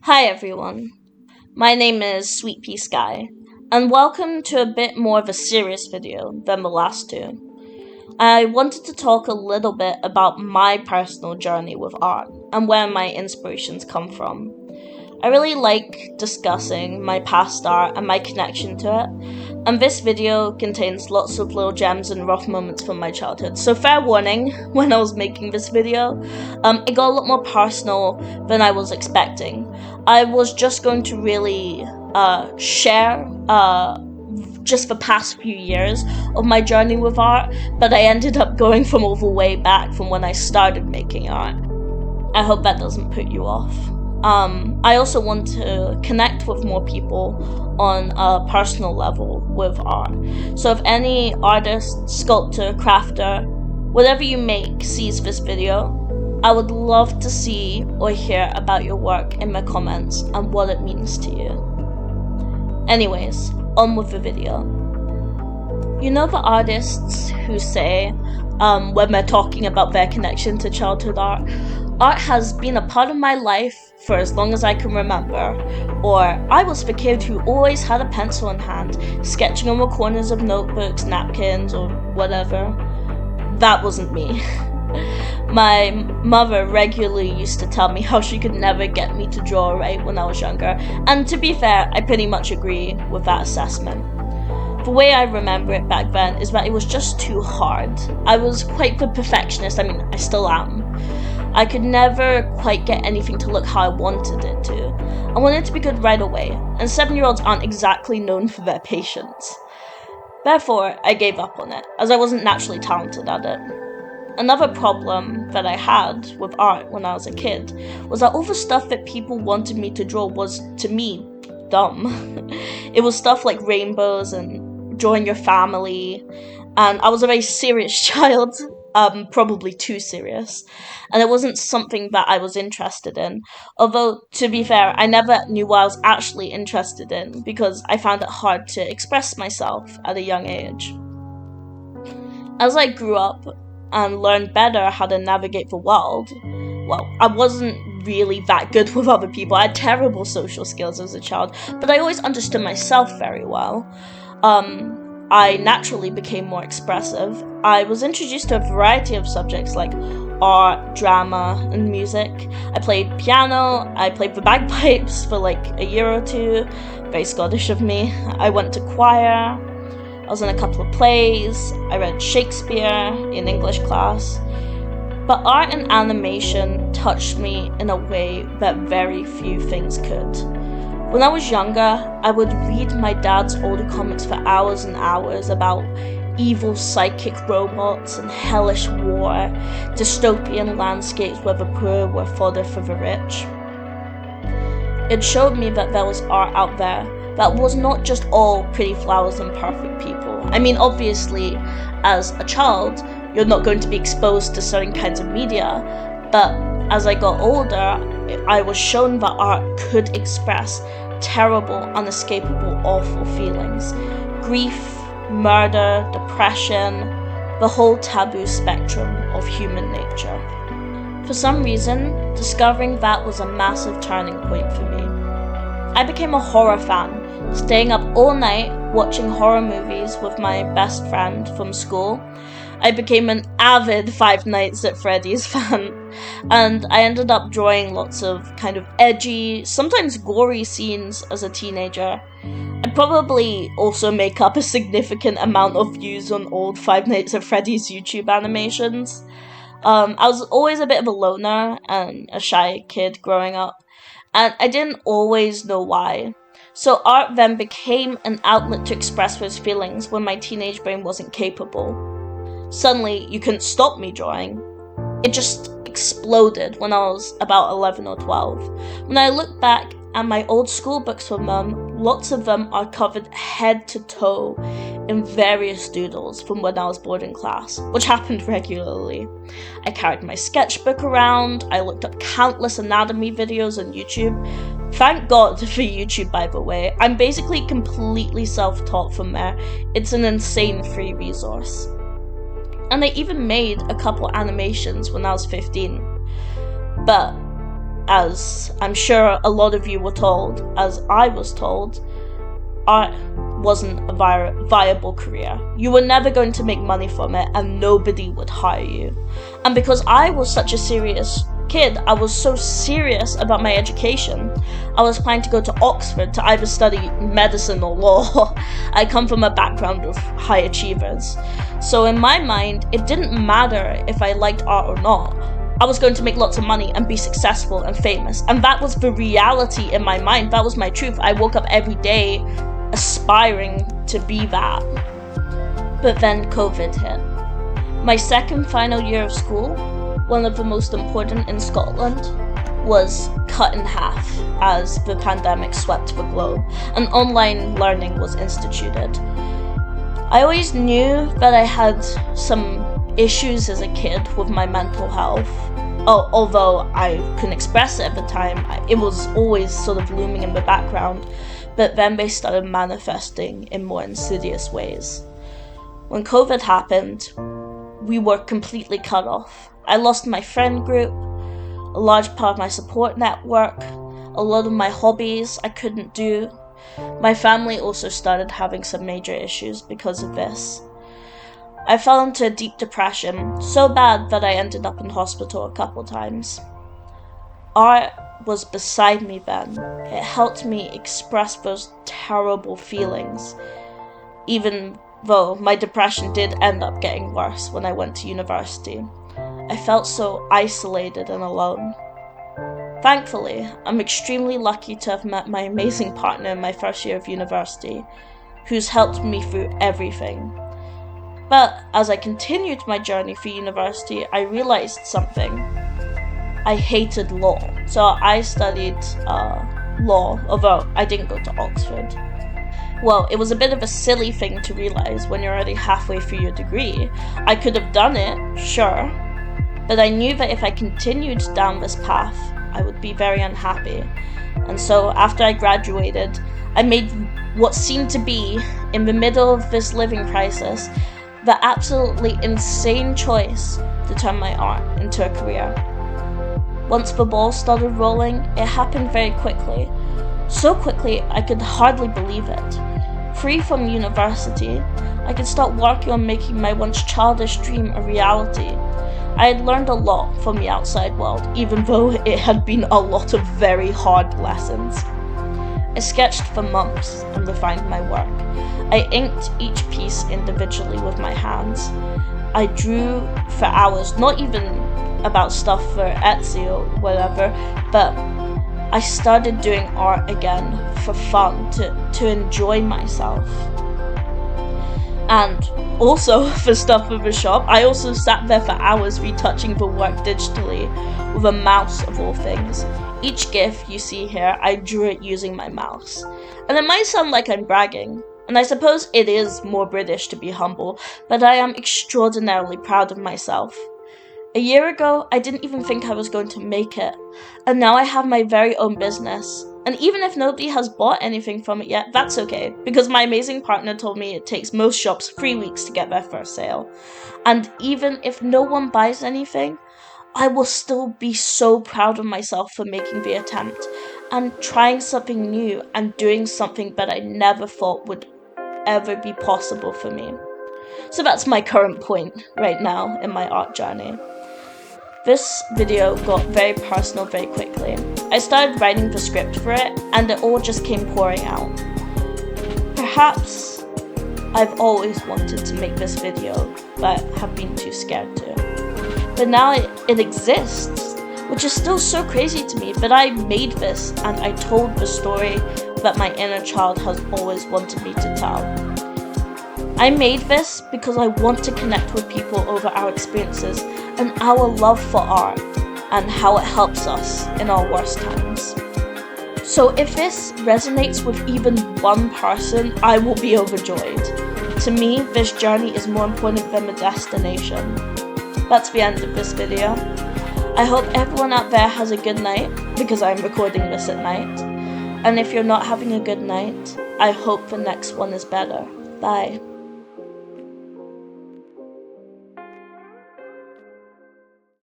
Hi everyone, my name is sweetpea-sky, and welcome to a bit more of a serious video than the last two. I wanted to talk a little bit about my personal journey with art and where my inspirations come from. I really like discussing my past art and my connection to it, and this video contains lots of little gems and rough moments from my childhood. So fair warning, when I was making this video, it got a lot more personal than I was expecting. I was just going to really share just the past few years of my journey with art, but I ended up going from all the way back from when I started making art. I hope that doesn't put you off. I also want to connect with more people on a personal level with art. So if any artist, sculptor, crafter, whatever you make sees this video, I would love to see or hear about your work in the comments and what it means to you. Anyways, on with the video. You know the artists who say, when they're talking about their connection to childhood art has been a part of my life for as long as I can remember, or I was the kid who always had a pencil in hand, sketching on the corners of notebooks, napkins, or whatever. That wasn't me. My mother regularly used to tell me how she could never get me to draw right when I was younger, and to be fair, I pretty much agree with that assessment. The way I remember it back then is that it was just too hard. I was quite the perfectionist, I still am. I could never quite get anything to look how I wanted it to. I wanted it to be good right away, and 7-year-olds aren't exactly known for their patience. Therefore, I gave up on it, as I wasn't naturally talented at it. Another problem that I had with art when I was a kid was that all the stuff that people wanted me to draw was, to me, dumb. It was stuff like rainbows and drawing your family, and I was a very serious child, probably too serious, and it wasn't something that I was interested in. Although, to be fair, I never knew what I was actually interested in because I found it hard to express myself at a young age. As I grew up and learned better how to navigate the world, well, I wasn't really that good with other people. I had terrible social skills as a child, but I always understood myself very well. I naturally became more expressive. I was introduced to a variety of subjects like art, drama, and music. I played piano, I played the bagpipes for like a year or two, very Scottish of me. I went to choir, I was in a couple of plays, I read Shakespeare in English class. But art and animation touched me in a way that very few things could. When I was younger, I would read my dad's older comics for hours and hours about evil psychic robots and hellish war, dystopian landscapes where the poor were fodder for the rich. It showed me that there was art out there that was not just all pretty flowers and perfect people. Obviously, as a child, you're not going to be exposed to certain kinds of media, but as I got older, I was shown that art could express terrible, unescapable, awful feelings. Grief, murder, depression, the whole taboo spectrum of human nature. For some reason, discovering that was a massive turning point for me. I became a horror fan, staying up all night watching horror movies with my best friend from school. I became an avid Five Nights at Freddy's fan, and I ended up drawing lots of kind of edgy, sometimes gory scenes as a teenager. I'd probably also make up a significant amount of views on old Five Nights at Freddy's YouTube animations. I was always a bit of a loner and a shy kid growing up, and I didn't always know why. So art then became an outlet to express those feelings when my teenage brain wasn't capable. Suddenly, you couldn't stop me drawing. It just exploded when I was about 11 or 12. When I look back at my old school books from them, lots of them are covered head to toe in various doodles from when I was boarding class, which happened regularly. I carried my sketchbook around, I looked up countless anatomy videos on YouTube. Thank God for YouTube, by the way. I'm basically completely self-taught from there. It's an insane free resource. And I even made a couple animations when I was 15. But as I'm sure a lot of you were told, as I was told, art wasn't a viable career. You were never going to make money from it, and nobody would hire you. And because I was such a serious kid, I was so serious about my education. I was planning to go to Oxford to either study medicine or law. I come from a background of high achievers. So in my mind, it didn't matter if I liked art or not. I was going to make lots of money and be successful and famous. And that was the reality in my mind. That was my truth. I woke up every day aspiring to be that. But then COVID hit. My second final year of school, one of the most important in Scotland, was cut in half as the pandemic swept the globe and online learning was instituted. I always knew that I had some issues as a kid with my mental health. Although I couldn't express it at the time, it was always sort of looming in the background, but then they started manifesting in more insidious ways. When COVID happened, we were completely cut off. I lost my friend group, a large part of my support network, a lot of my hobbies I couldn't do. My family also started having some major issues because of this. I fell into a deep depression, so bad that I ended up in hospital a couple times. Art was beside me then. It helped me express those terrible feelings, even though my depression did end up getting worse when I went to university. I felt so isolated and alone. Thankfully, I'm extremely lucky to have met my amazing partner in my first year of university, who's helped me through everything. But as I continued my journey through university, I realized something. I hated law, so I studied law, although I didn't go to Oxford. Well, it was a bit of a silly thing to realize when you're already halfway through your degree. I could have done it, sure, but I knew that if I continued down this path, I would be very unhappy. And so after I graduated, I made what seemed to be, in the middle of this living crisis, the absolutely insane choice to turn my art into a career. Once the ball started rolling, it happened very quickly. So quickly, I could hardly believe it. Free from university, I could start working on making my once childish dream a reality. I had learned a lot from the outside world, even though it had been a lot of very hard lessons. I sketched for months and refined my work. I inked each piece individually with my hands. I drew for hours, not even about stuff for Etsy or whatever, but I started doing art again for fun, to enjoy myself. And also for stuff for the shop, I also sat there for hours retouching the work digitally with a mouse of all things. Each GIF you see here, I drew it using my mouse. And it might sound like I'm bragging, and I suppose it is more British to be humble, but I am extraordinarily proud of myself. A year ago, I didn't even think I was going to make it, and now I have my very own business. And even if nobody has bought anything from it yet, that's okay, because my amazing partner told me it takes most shops 3 weeks to get their first sale. And even if no one buys anything, I will still be so proud of myself for making the attempt, and trying something new and doing something that I never thought would ever be possible for me. So that's my current point right now in my art journey. This video got very personal very quickly. I started writing the script for it, and it all just came pouring out. Perhaps I've always wanted to make this video, but have been too scared to. But now it exists, which is still so crazy to me, but I made this, and I told the story that my inner child has always wanted me to tell. I made this because I want to connect with people over our experiences and our love for art and how it helps us in our worst times. So if this resonates with even one person, I will be overjoyed. To me, this journey is more important than the destination. That's the end of this video. I hope everyone out there has a good night, because I'm recording this at night. And if you're not having a good night, I hope the next one is better. Bye.